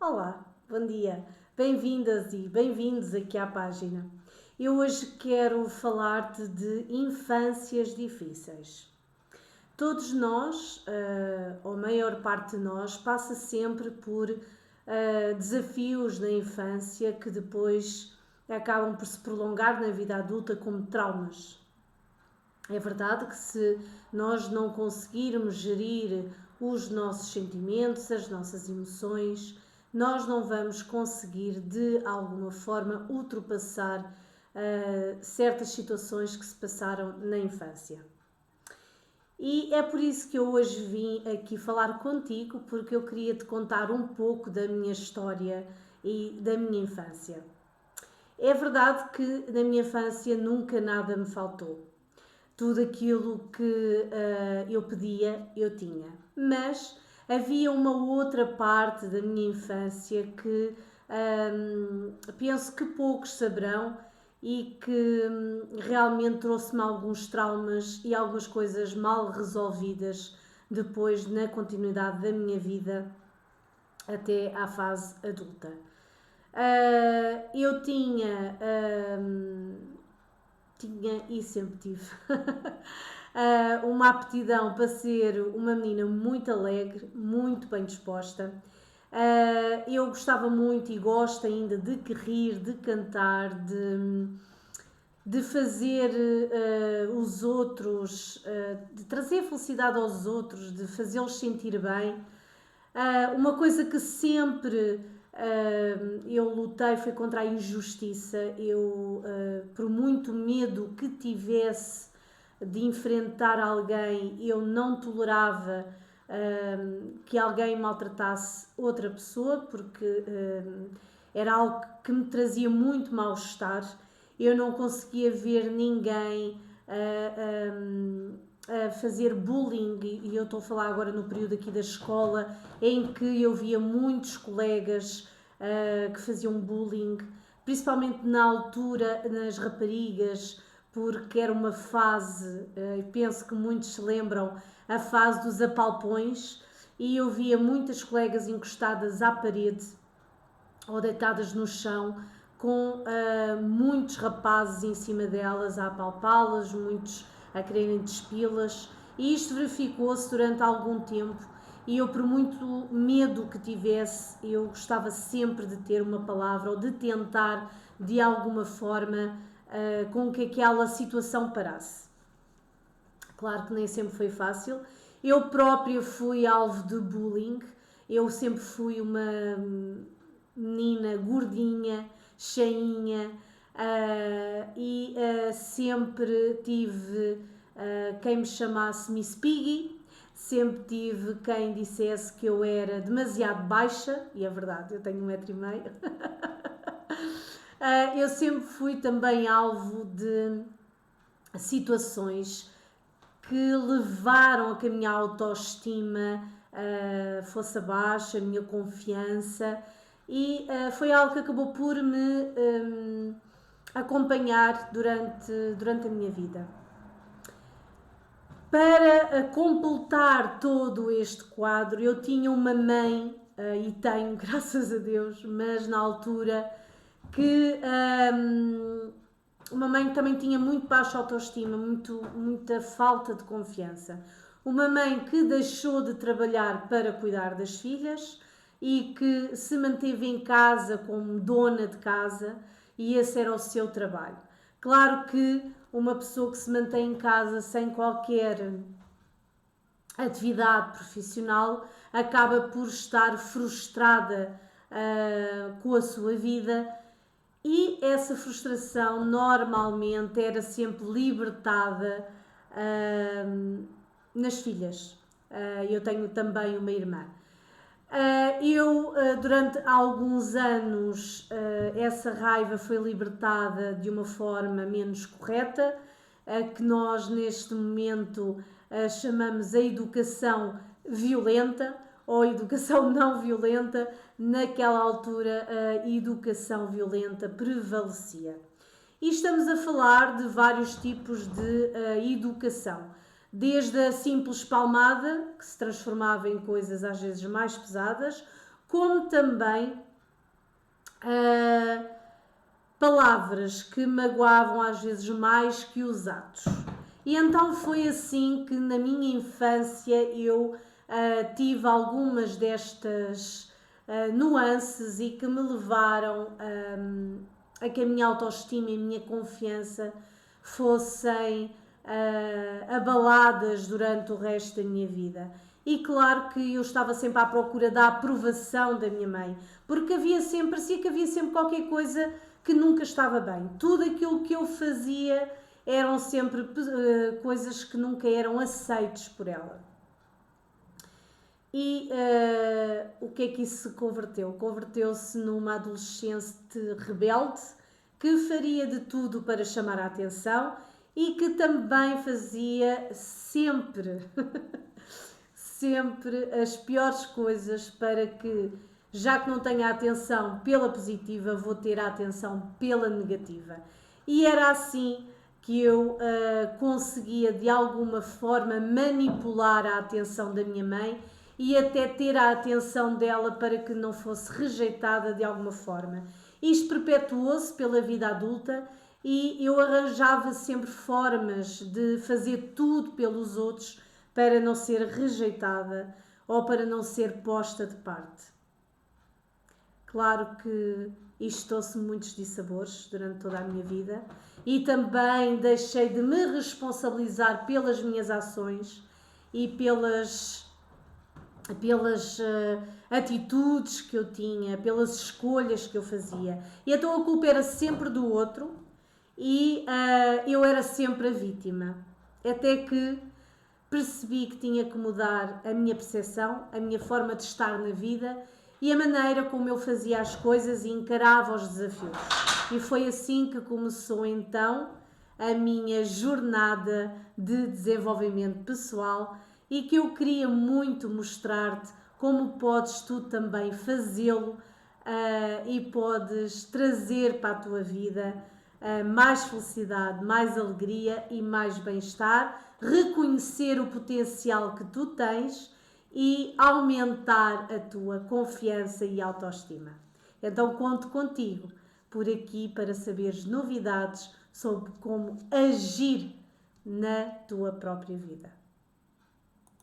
Olá, bom dia, bem-vindas e bem-vindos aqui à página. Eu hoje quero falar-te de infâncias difíceis. Todos nós, ou a maior parte de nós, passa sempre por desafios na infância que depois acabam por se prolongar na vida adulta como traumas. É verdade que se nós não conseguirmos gerir os nossos sentimentos, as nossas emoções, nós não vamos conseguir de alguma forma ultrapassar certas situações que se passaram na infância. E é por isso que eu hoje vim aqui falar contigo, porque eu queria te contar um pouco da minha história e da minha infância. É verdade que na minha infância nunca nada me faltou. Tudo aquilo que eu pedia, eu tinha. Mas havia uma outra parte da minha infância que penso que poucos saberão e que realmente trouxe-me alguns traumas e algumas coisas mal resolvidas depois na continuidade da minha vida até à fase adulta. Eu tinha e sempre tive uma aptidão para ser uma menina muito alegre, muito bem disposta. Eu gostava muito e gosto ainda de rir, de cantar, de fazer os outros, de trazer felicidade aos outros, de fazê-los sentir bem. Uma coisa que sempre eu lutei foi contra a injustiça. Eu, por muito medo que tivesse de enfrentar alguém, eu não tolerava que alguém maltratasse outra pessoa, porque era algo que me trazia muito mal-estar. Eu não conseguia ver ninguém a fazer bullying, e eu estou a falar agora no período aqui da escola, em que eu via muitos colegas que faziam bullying, principalmente na altura nas raparigas, porque era uma fase, penso que muitos se lembram, a fase dos apalpões, e eu via muitas colegas encostadas à parede ou deitadas no chão, com muitos rapazes em cima delas a apalpá-las, muitos a quererem despi-las, e isto verificou-se durante algum tempo, e eu, por muito medo que tivesse, eu gostava sempre de ter uma palavra ou de tentar de alguma forma com que aquela situação parasse. Claro que nem sempre foi fácil. Eu própria fui alvo de bullying. Eu sempre fui uma menina gordinha, cheinha, e sempre tive quem me chamasse Miss Piggy, sempre tive quem dissesse que eu era demasiado baixa, e é verdade, eu tenho 1,5 m. Eu sempre fui também alvo de situações que levaram a que a minha autoestima fosse abaixo, a minha confiança, e foi algo que acabou por me acompanhar durante a minha vida. Para completar todo este quadro, eu tinha uma mãe, e tenho, graças a Deus, mas na altura que uma mãe que também tinha muito baixa autoestima, muita falta de confiança. Uma mãe que deixou de trabalhar para cuidar das filhas e que se manteve em casa como dona de casa, e esse era o seu trabalho. Claro que uma pessoa que se mantém em casa sem qualquer atividade profissional acaba por estar frustrada com a sua vida, e essa frustração normalmente era sempre libertada nas filhas. Eu tenho também uma irmã. Durante alguns anos, essa raiva foi libertada de uma forma menos correta, que nós neste momento chamamos a educação violenta ou educação não violenta. Naquela altura a educação violenta prevalecia. E estamos a falar de vários tipos de educação. Desde a simples palmada, que se transformava em coisas às vezes mais pesadas, como também palavras que magoavam às vezes mais que os atos. E então foi assim que na minha infância eu tive algumas destas nuances e que me levaram a que a minha autoestima e a minha confiança fossem abaladas durante o resto da minha vida. E claro que eu estava sempre à procura da aprovação da minha mãe, porque parecia que havia sempre qualquer coisa que nunca estava bem. Tudo aquilo que eu fazia eram sempre coisas que nunca eram aceites por ela. E o que é que isso se converteu? Converteu-se numa adolescente rebelde que faria de tudo para chamar a atenção e que também fazia sempre, sempre as piores coisas para que, já que não tenho a atenção pela positiva, vou ter a atenção pela negativa. E era assim que eu conseguia de alguma forma manipular a atenção da minha mãe e até ter a atenção dela para que não fosse rejeitada de alguma forma. Isto perpetuou-se pela vida adulta e eu arranjava sempre formas de fazer tudo pelos outros para não ser rejeitada ou para não ser posta de parte. Claro que isto trouxe muitos dissabores durante toda a minha vida e também deixei de me responsabilizar pelas minhas ações e pelas atitudes que eu tinha, pelas escolhas que eu fazia. E então a culpa era sempre do outro e eu era sempre a vítima. Até que percebi que tinha que mudar a minha percepção, a minha forma de estar na vida e a maneira como eu fazia as coisas e encarava os desafios. E foi assim que começou então a minha jornada de desenvolvimento pessoal e que eu queria muito mostrar-te como podes tu também fazê-lo e podes trazer para a tua vida mais felicidade, mais alegria e mais bem-estar, reconhecer o potencial que tu tens e aumentar a tua confiança e autoestima. Então conto contigo por aqui para saberes novidades sobre como agir na tua própria vida.